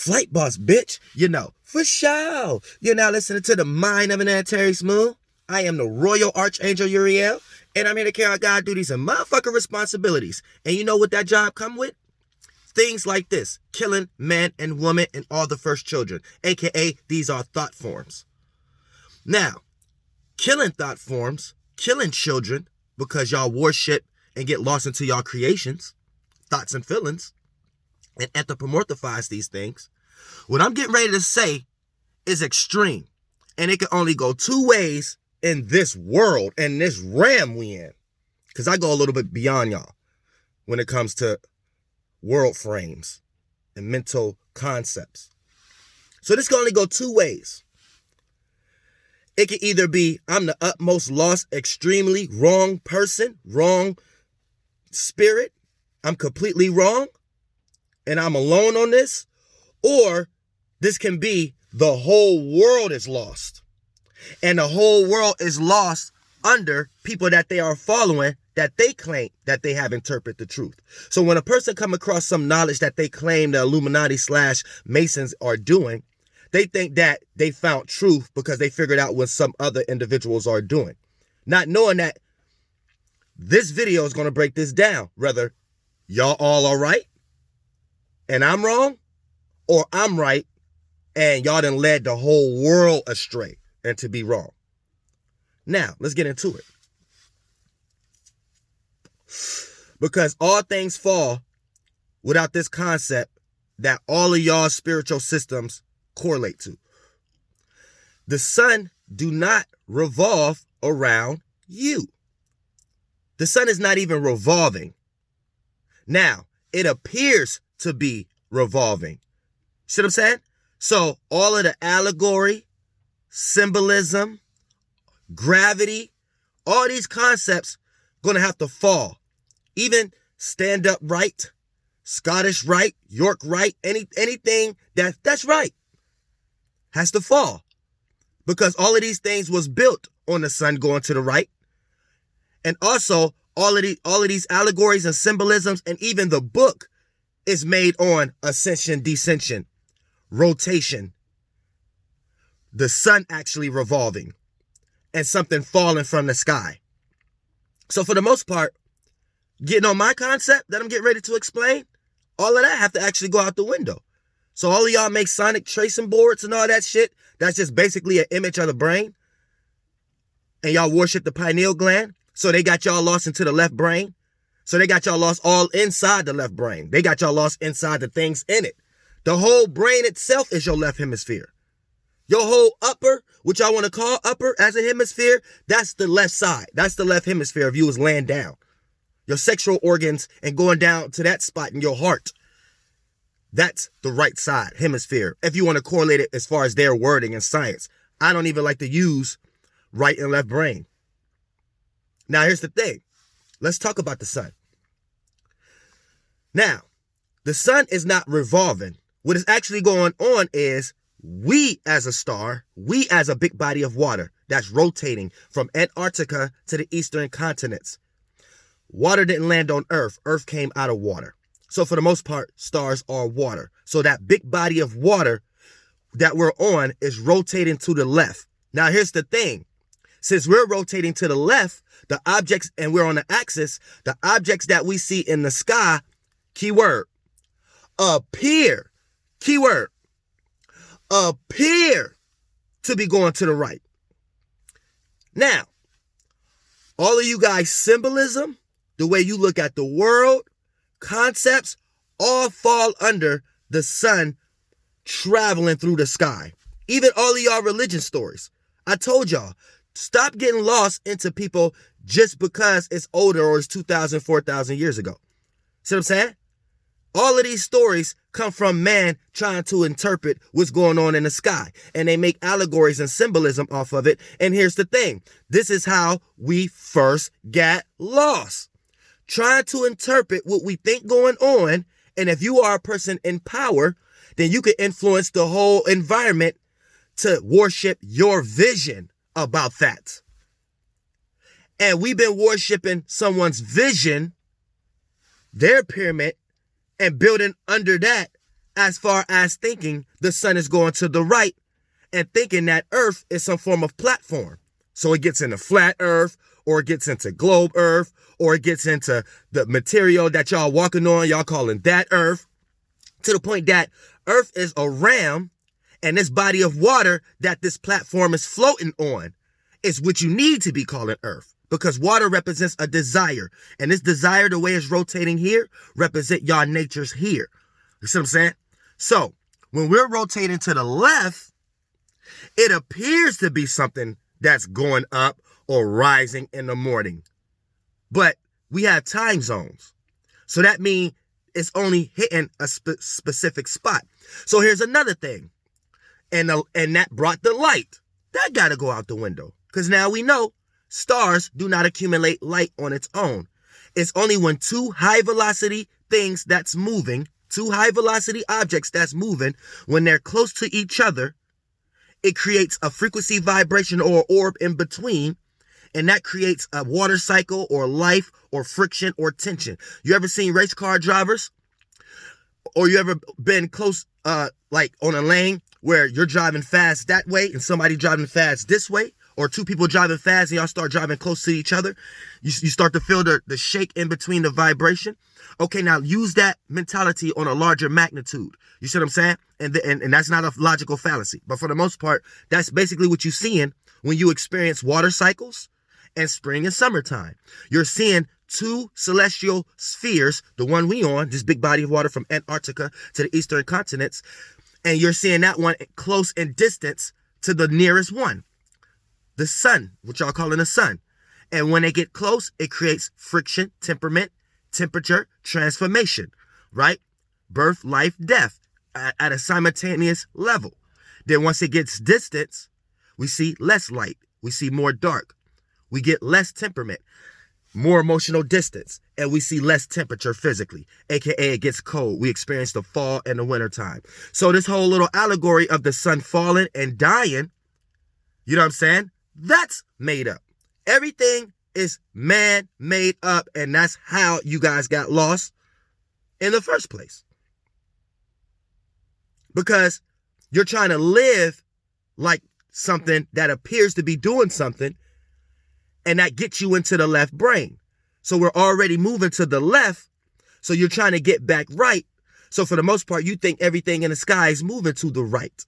Flight boss, bitch. You know, for sure. You're now listening to the mind of an Terry Smooth. I am the Royal Archangel Uriel, and I'm here to carry out God duties and motherfucking responsibilities. And you know what that job come with? Things like this: killing man and woman and all the first children, aka these are thought forms. Now, killing thought forms, killing children because y'all worship and get lost into y'all creations, thoughts and feelings, and anthropomorphize these things. What I'm getting ready to say is extreme, and it can only go two ways in this world and this realm we in, because I go a little bit beyond y'all when it comes to world frames and mental concepts. So this can only go two ways. It can either be I'm the utmost lost, extremely wrong person, wrong spirit, I'm completely wrong, and I'm alone on this, or this can be the whole world is lost, and the whole world is lost under people that they are following, that they claim that they have interpreted the truth. So when a person come across some knowledge that they claim the Illuminati / Masons are doing, they think that they found truth because they figured out what some other individuals are doing, not knowing that this video is going to break this down. Whether y'all all are right and I'm wrong, or I'm right and y'all done led the whole world astray and to be wrong. Now, let's get into it. Because all things fall without this concept that all of y'all spiritual systems correlate to. The sun do not revolve around you. The sun is not even revolving. Now, it appears to be revolving. See what I'm saying? So all of the allegory, symbolism, gravity, all these concepts going to have to fall. Even stand up right, Scottish right, York right, anything that's right has to fall, because all of these things was built on the sun going to the right. And also all of these allegories and symbolisms, and even the book is made on ascension, descension, rotation, the sun actually revolving, and something falling from the sky. So for the most part, getting on my concept that I'm getting ready to explain, all of that have to actually go out the window. So all of y'all make sonic tracing boards and all that shit, that's just basically an image of the brain. And y'all worship the pineal gland, so they got y'all lost into the left brain. So they got y'all lost all inside the left brain. They got y'all lost inside the things in it. The whole brain itself is your left hemisphere. Your whole upper, which I want to call upper as a hemisphere, that's the left side. That's the left hemisphere if you was laying down. Your sexual organs and going down to that spot in your heart, that's the right side hemisphere, if you want to correlate it as far as their wording in science. I don't even like to use right and left brain. Now, here's the thing. Let's talk about the sun. Now, the sun is not revolving. What is actually going on is we as a star, we as a big body of water that's rotating from Antarctica to the eastern continents. Water didn't land on Earth. Earth came out of water. So for the most part, stars are water. So that big body of water that we're on is rotating to the left. Now, here's the thing. Since we're rotating to the left, the objects, and we're on the axis, the objects that we see in the sky, keyword, appear to be going to the right. Now, all of you guys, symbolism, the way you look at the world, concepts, all fall under the sun traveling through the sky. Even all of y'all religion stories. I told y'all, stop getting lost into people just because it's older or it's 2,000, 4,000 years ago. See what I'm saying? All of these stories come from man trying to interpret what's going on in the sky. And they make allegories and symbolism off of it. And here's the thing. This is how we first got lost. Trying to interpret what we think going on. And if you are a person in power, then you can influence the whole environment to worship your vision about that. And we've been worshiping someone's vision, their pyramid, and building under that as far as thinking the sun is going to the right and thinking that Earth is some form of platform. So it gets into flat Earth, or it gets into globe Earth, or it gets into the material that y'all walking on, y'all calling that Earth, to the point that Earth is a ram, and this body of water that this platform is floating on is what you need to be calling Earth, because water represents a desire, and this desire, the way it's rotating here, represent y'all natures here. You see what I'm saying? So when we're rotating to the left, it appears to be something that's going up or rising in the morning, but we have time zones, so that means it's only hitting a specific spot. So here's another thing, and that brought the light. That got to go out the window, because now we know stars do not accumulate light on its own. It's only when two high velocity things that's moving, two high velocity objects that's moving, when they're close to each other, it creates a frequency vibration or orb in between, and that creates a water cycle or life or friction or tension. You ever seen race car drivers? Or you ever been close, like on a lane where you're driving fast that way and somebody driving fast this way? Or two people driving fast and y'all start driving close to each other? You start to feel the shake in between the vibration. Okay, now use that mentality on a larger magnitude. You see what I'm saying? And that's not a logical fallacy. But for the most part, that's basically what you're seeing when you experience water cycles and spring and summertime. You're seeing two celestial spheres, the one we on, this big body of water from Antarctica to the eastern continents, and you're seeing that one close in distance to the nearest one, the sun, which y'all calling the sun. And when they get close, it creates friction, temperament, temperature, transformation, right? Birth, life, death at a simultaneous level. Then once it gets distance, we see less light. We see more dark. We get less temperament, more emotional distance, and we see less temperature physically, aka it gets cold. We experience the fall and the winter time. So this whole little allegory of the sun falling and dying, you know what I'm saying? That's made up. Everything is man-made up, and that's how you guys got lost in the first place. Because you're trying to live like something that appears to be doing something, and that gets you into the left brain. So we're already moving to the left, so you're trying to get back right. So for the most part, you think everything in the sky is moving to the right.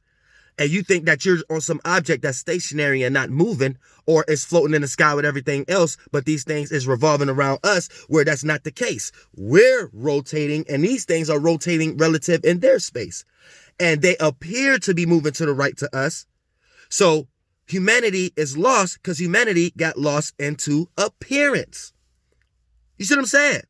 And you think that you're on some object that's stationary and not moving, or is floating in the sky with everything else, but these things is revolving around us, where that's not the case. We're rotating, and these things are rotating relative in their space. And they appear to be moving to the right to us. So humanity is lost because humanity got lost into appearance. You see what I'm saying?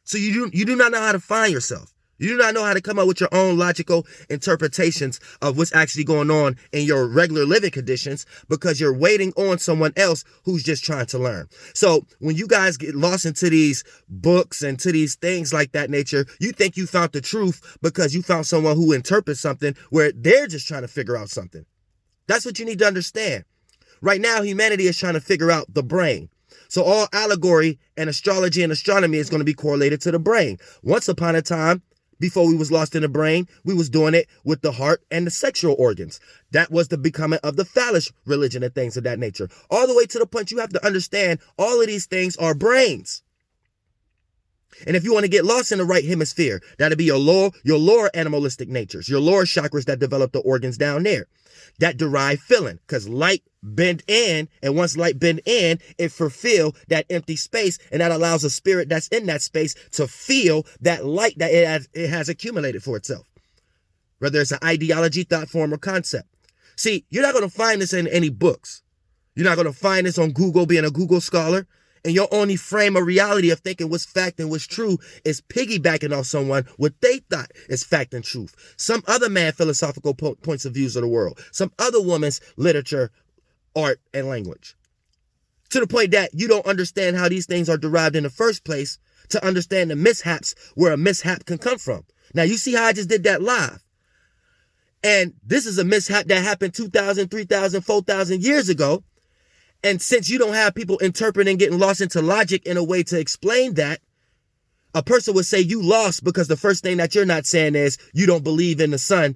So you do not know how to find yourself. You do not know how to come up with your own logical interpretations of what's actually going on in your regular living conditions, because you're waiting on someone else who's just trying to learn. So when you guys get lost into these books and to these things like that nature, you think you found the truth because you found someone who interprets something where they're just trying to figure out something. That's what you need to understand. Right now, humanity is trying to figure out the brain. So all allegory and astrology and astronomy is going to be correlated to the brain. Once upon a time, before we was lost in the brain, we was doing it with the heart and the sexual organs. That was the becoming of the phallus religion and things of that nature. All the way to the point you have to understand all of these things are brains. And if you want to get lost in the right hemisphere, that'll be your lower animalistic natures, your lower chakras that develop the organs down there that derive feeling, because light bend in, and once light bend in, it fulfill that empty space, and that allows a spirit that's in that space to feel that light that it has accumulated for itself, whether it's an ideology, thought form, or concept. See, you're not going to find this in any books. You're not going to find this on Google, being a Google scholar. And your only frame of reality of thinking what's fact and what's true is piggybacking off someone what they thought is fact and truth. Some other man's philosophical points of views of the world. Some other woman's literature, art, and language. To the point that you don't understand how these things are derived in the first place to understand the mishaps where a mishap can come from. Now, you see how I just did that live. And this is a mishap that happened 2,000, 3,000, 4,000 years ago. And since you don't have people interpreting, getting lost into logic in a way to explain that, A person would say you lost because the first thing that you're not saying is you don't believe in the sun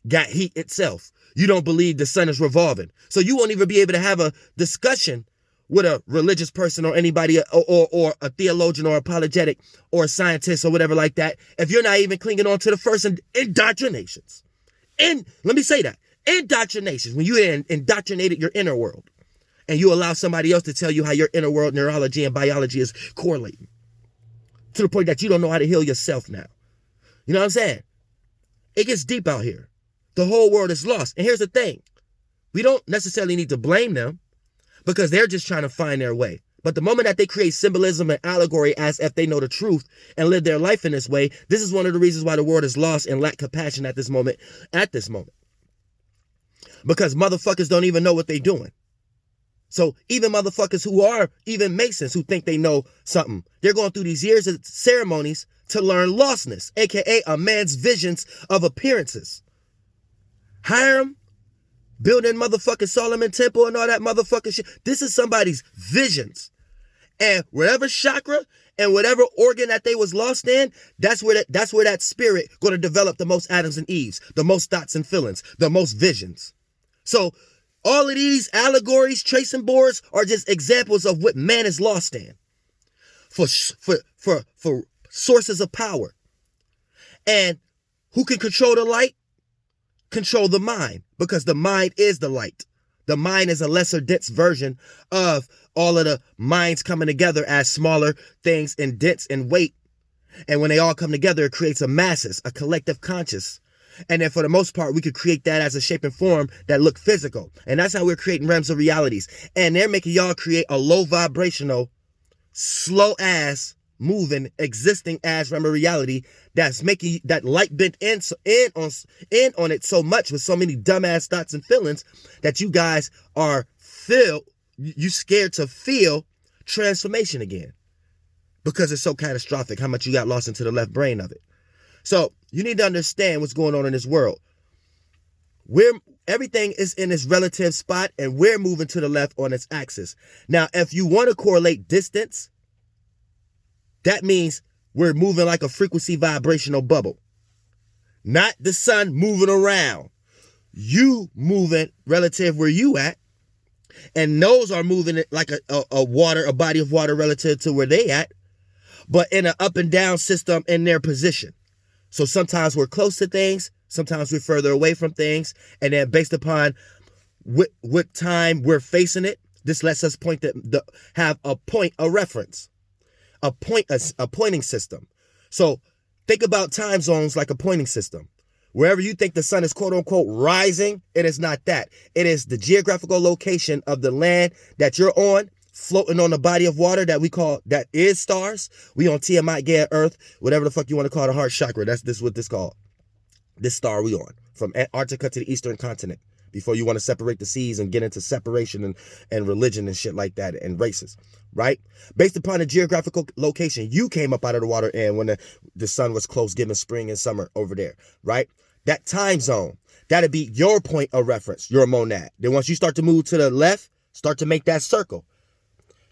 got heat itself. You don't believe the sun is revolving. So you won't even be able to have a discussion with a religious person or anybody or a theologian or apologetic or a scientist or whatever like that if you're not even clinging on to the first indoctrinations. And let me say that. Indoctrinations, when you indoctrinated your inner world and you allow somebody else to tell you how your inner world neurology and biology is correlating to the point that you don't know how to heal yourself now. You know what I'm saying? It gets deep out here. The whole world is lost. And here's the thing. We don't necessarily need to blame them because they're just trying to find their way. But the moment that they create symbolism and allegory as if they know the truth and live their life in this way, this is one of the reasons why the world is lost and lack compassion at this moment. Because motherfuckers don't even know what they're doing. So even motherfuckers who are even Masons who think they know something, they're going through these years of ceremonies to learn lostness, aka a man's visions of appearances. Hiram, building motherfucking Solomon Temple and all that motherfucking shit. This is somebody's visions. And whatever chakra and whatever organ that they was lost in, that's where that spirit going to develop the most Adams and Eves, the most thoughts and feelings, the most visions. So all of these allegories, tracing boards are just examples of what man is lost in for sources of power. And who can control the light? Control the mind, because the mind is the light. The mind is a lesser dense version of all of the minds coming together as smaller things and dense in weight. And when they all come together, it creates a masses, a collective conscious. And then for the most part, we could create that as a shape and form that look physical. And that's how we're creating realms of realities. And they're making y'all create a low vibrational, slow ass, moving, existing as realm of reality that's making that light bent in on it so much with so many dumbass thoughts and feelings that you guys are you scared to feel transformation again because it's so catastrophic how much you got lost into the left brain of it. So you need to understand what's going on in this world. Everything is in its relative spot and we're moving to the left on its axis. Now, if you want to correlate distance, that means we're moving like a frequency vibrational bubble. Not the sun moving around. You moving relative where you at. And those are moving it like a body of water relative to where they at. But in an up and down system in their position. So sometimes we're close to things. Sometimes we're further away from things. And then based upon what time we're facing it, this lets us have a point of reference. A pointing system. So think about time zones like a pointing system. Wherever you think the sun is quote unquote rising, it is not that. It is the geographical location of the land that you're on, floating on a body of water that we call, that is stars. We on Tiamat, Gaia, Earth, whatever the fuck you want to call the heart chakra. This what this called. This star we on. From Antarctica to the eastern continent. Before you want to separate the seas and get into separation and religion and shit like that and races, right? Based upon the geographical location, you came up out of the water and when the sun was close, giving spring and summer over there, right? That time zone, that'd be your point of reference, your monad. Then once you start to move to the left, start to make that circle.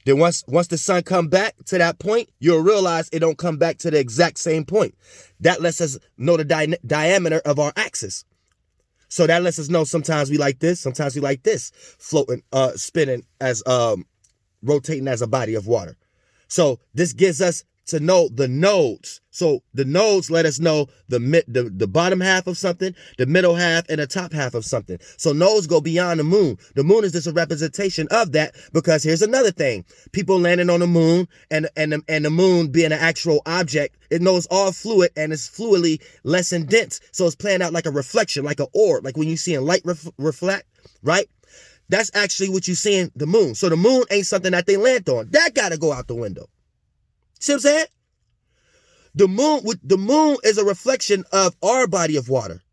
Then once the sun come back to that point, you'll realize it don't come back to the exact same point. That lets us know the diameter of our axis. So that lets us know sometimes we like this, sometimes we like this, floating, spinning as, rotating as a body of water. So this gives us to know the nodes. So the nodes let us know the bottom half of something, the middle half, and the top half of something. So nodes go beyond the moon. The moon is just a representation of that because here's another thing. People landing on the moon and the moon being an actual object, it knows all fluid and it's fluidly less and dense. So it's playing out like a reflection, like an orb, like when you see light reflect, right? That's actually what you see in the moon. So the moon ain't something that they land on. That got to go out the window. See what I'm saying? The moon is a reflection of our body of water.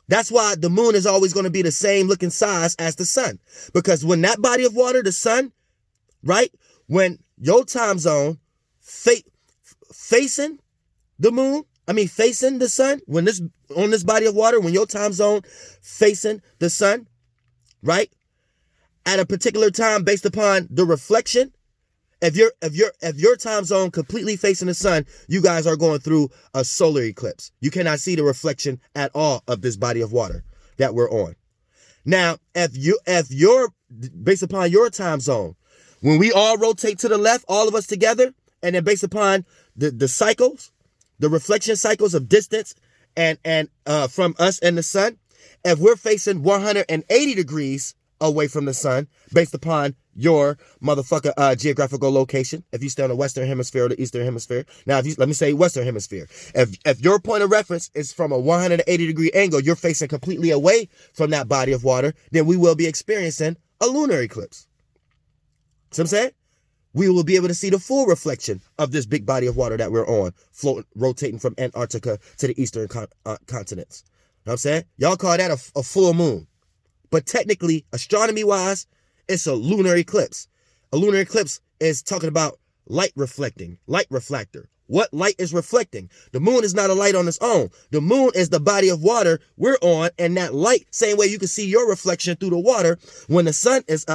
That's why the moon is always going to be the same looking size as the sun. Because when that body of water, the sun, right? When your time zone facing the moon, facing the sun, on this body of water, when your time zone facing the sun, right? At a particular time based upon the reflection, If your time zone completely facing the sun, you guys are going through a solar eclipse. You cannot see the reflection at all of this body of water that we're on. Now, if you're based upon your time zone, when we all rotate to the left, all of us together, and then based upon the cycles, the reflection cycles of distance and from us and the sun, if we're facing 180 degrees away from the sun, based upon your motherfucker geographical location, if you stay on the Western Hemisphere or the Eastern Hemisphere. Now, let me say Western Hemisphere. If your point of reference is from a 180 degree angle, you're facing completely away from that body of water, then we will be experiencing a lunar eclipse. See what I'm saying? We will be able to see the full reflection of this big body of water that we're on, floating, rotating from Antarctica to the eastern continents. You know what I'm saying? Y'all call that a full moon. But technically, astronomy-wise, it's a lunar eclipse. A lunar eclipse is talking about light reflecting, light refractor. What light is reflecting? The moon is not a light on its own. The moon is the body of water we're on, and that light, same way you can see your reflection through the water when the sun is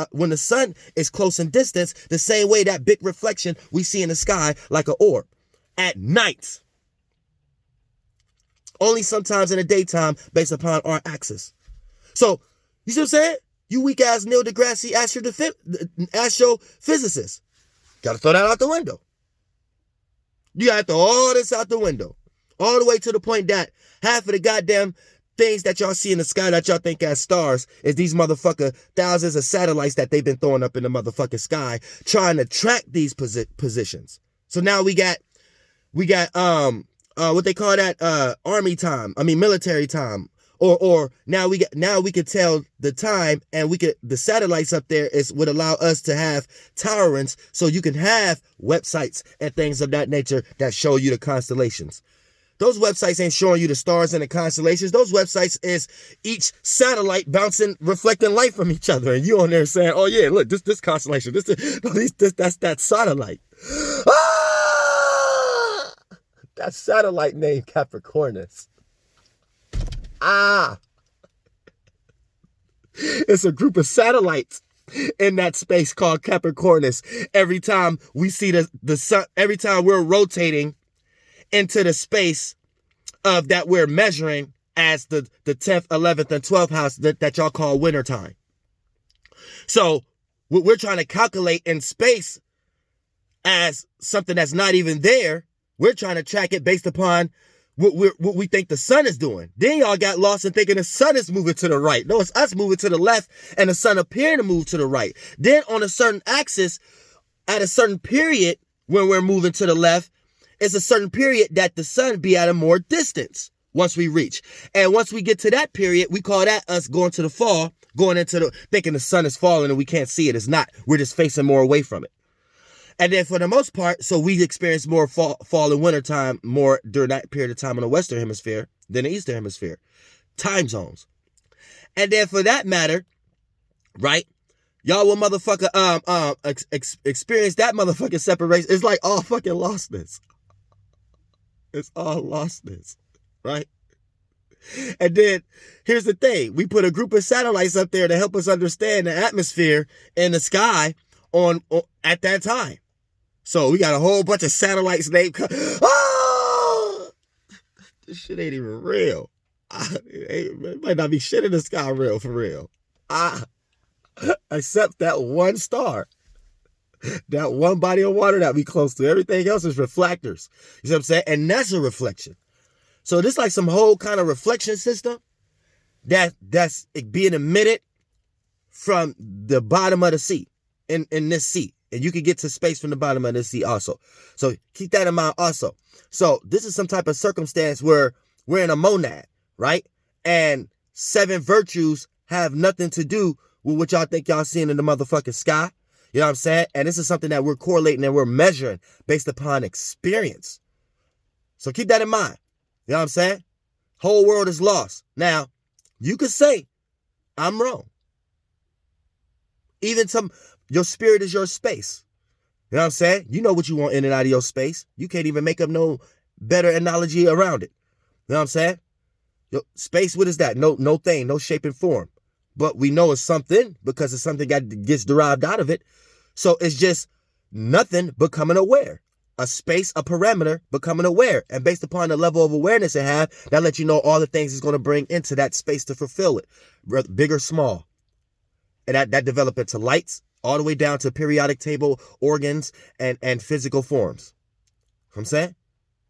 close in distance, the same way that big reflection we see in the sky like an orb at night. Only sometimes in the daytime based upon our axis. So, you see what I'm saying? You weak ass Neil deGrasse astrophysicist. Gotta throw that out the window. You gotta throw all this out the window. All the way to the point that half of the goddamn things that y'all see in the sky that y'all think as stars is these motherfucker thousands of satellites that they've been throwing up in the motherfucking sky trying to track these positions. So now we got what they call that military time. Or now we could tell the time, and the satellites up there would allow us to have tolerance, so you can have websites and things of that nature that show you the constellations. Those websites ain't showing you the stars and the constellations. Those websites is each satellite reflecting light from each other, and you on there saying, "Oh yeah, look, this constellation, that's that satellite." Ah, that satellite named Capricornus. It's a group of satellites in that space called Capricornus. Every time we see the sun, every time we're rotating into the space of that we're measuring as the 10th, 11th, and 12th house that y'all call wintertime. So what we're trying to calculate in space as something that's not even there, we're trying to track it based upon what we think the sun is doing. Then y'all got lost in thinking the sun is moving to the right. No, it's us moving to the left and the sun appearing to move to the right. Then on a certain axis, at a certain period, when we're moving to the left, it's a certain period that the sun be at a more distance once we reach. And once we get to that period, we call that us going to the fall, going into thinking the sun is falling and we can't see it. It's not. We're just facing more away from it. And then for the most part, so we experience more fall and winter time more during that period of time in the Western Hemisphere than the Eastern Hemisphere. Time zones. And then for that matter, right, y'all will motherfucker experience that motherfucking separation. It's like all fucking lostness. It's all lostness, right? And then here's the thing. We put a group of satellites up there to help us understand the atmosphere and the sky on at that time. So we got a whole bunch of satellites named. Oh! This shit ain't even real. It might not be shit in the sky real for real. Except that one star. That one body of water that we close to. Everything else is reflectors. You see what I'm saying? And that's a reflection. So this like some whole kind of reflection system that's being emitted from the bottom of the sea in this sea. And you can get to space from the bottom of the sea also. So keep that in mind also. So this is some type of circumstance where we're in a monad, right? And 7 virtues have nothing to do with what y'all think y'all seeing in the motherfucking sky. You know what I'm saying? And this is something that we're correlating and we're measuring based upon experience. So keep that in mind. You know what I'm saying? Whole world is lost. Now, you could say, I'm wrong. Even your spirit is your space. You know what I'm saying? You know what you want in and out of your space. You can't even make up no better analogy around it. You know what I'm saying? Your space, what is that? No thing, no shape and form. But we know it's something because it's something that gets derived out of it. So it's just nothing becoming aware. A space, a parameter, becoming aware. And based upon the level of awareness it have, that lets you know all the things it's going to bring into that space to fulfill it. Big or small. And that develop into lights, all the way down to periodic table organs and physical forms. You know what I'm saying?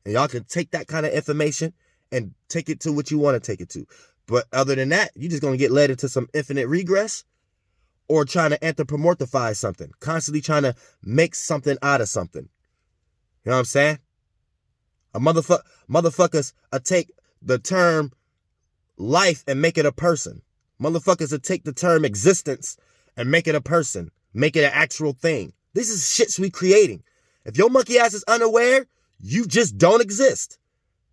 And y'all can take that kind of information and take it to what you want to take it to. But other than that, you're just going to get led into some infinite regress or trying to anthropomorphize something. Constantly trying to make something out of something. You know what I'm saying? Motherfuckers take the term life and make it a person. Motherfuckers will take the term existence and make it a person. Make it an actual thing. This is shits we creating. If your monkey ass is unaware, you just don't exist.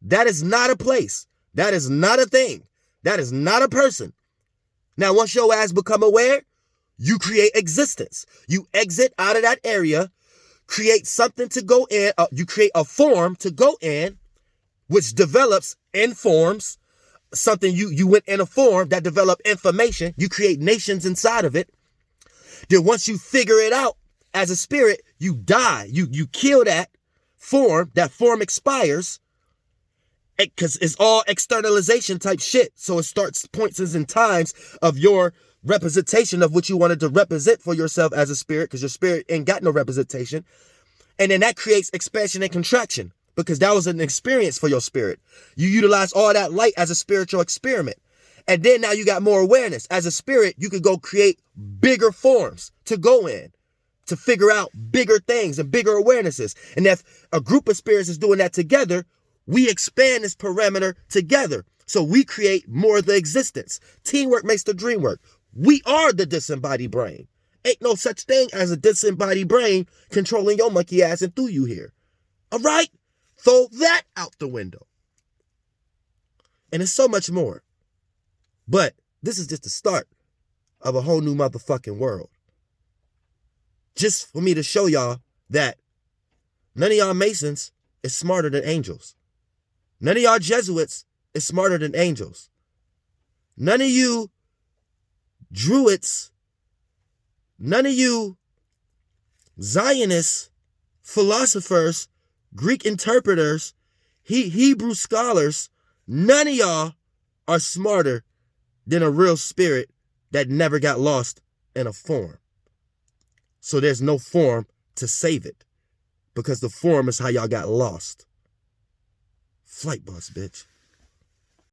That is not a place. That is not a thing. That is not a person. Now, once your ass become aware, you create existence. You exit out of that area, create something to go in. You create a form to go in, which develops in forms. Something you went in a form that developed information. You create nations inside of it. Then once you figure it out as a spirit, you die. You kill that form. That form expires. Because it's all externalization type shit. So it starts points and times of your representation of what you wanted to represent for yourself as a spirit, because your spirit ain't got no representation. And then that creates expansion and contraction, because that was an experience for your spirit. You utilize all that light as a spiritual experiment. And then now you got more awareness. As a spirit, you could go create bigger forms to go in, to figure out bigger things and bigger awarenesses. And if a group of spirits is doing that together, we expand this parameter together. So we create more of the existence. Teamwork makes the dream work. We are the disembodied brain. Ain't no such thing as a disembodied brain controlling your monkey ass and through you here. All right? Throw that out the window. And there's so much more. But this is just the start of a whole new motherfucking world. Just for me to show y'all that none of y'all Masons is smarter than angels. None of y'all Jesuits is smarter than angels. None of you Druids, none of you Zionists, philosophers, Greek interpreters, Hebrew scholars, none of y'all are smarter than a real spirit that never got lost in a form. So there's no form to save it, because the form is how y'all got lost. Flight bus, bitch.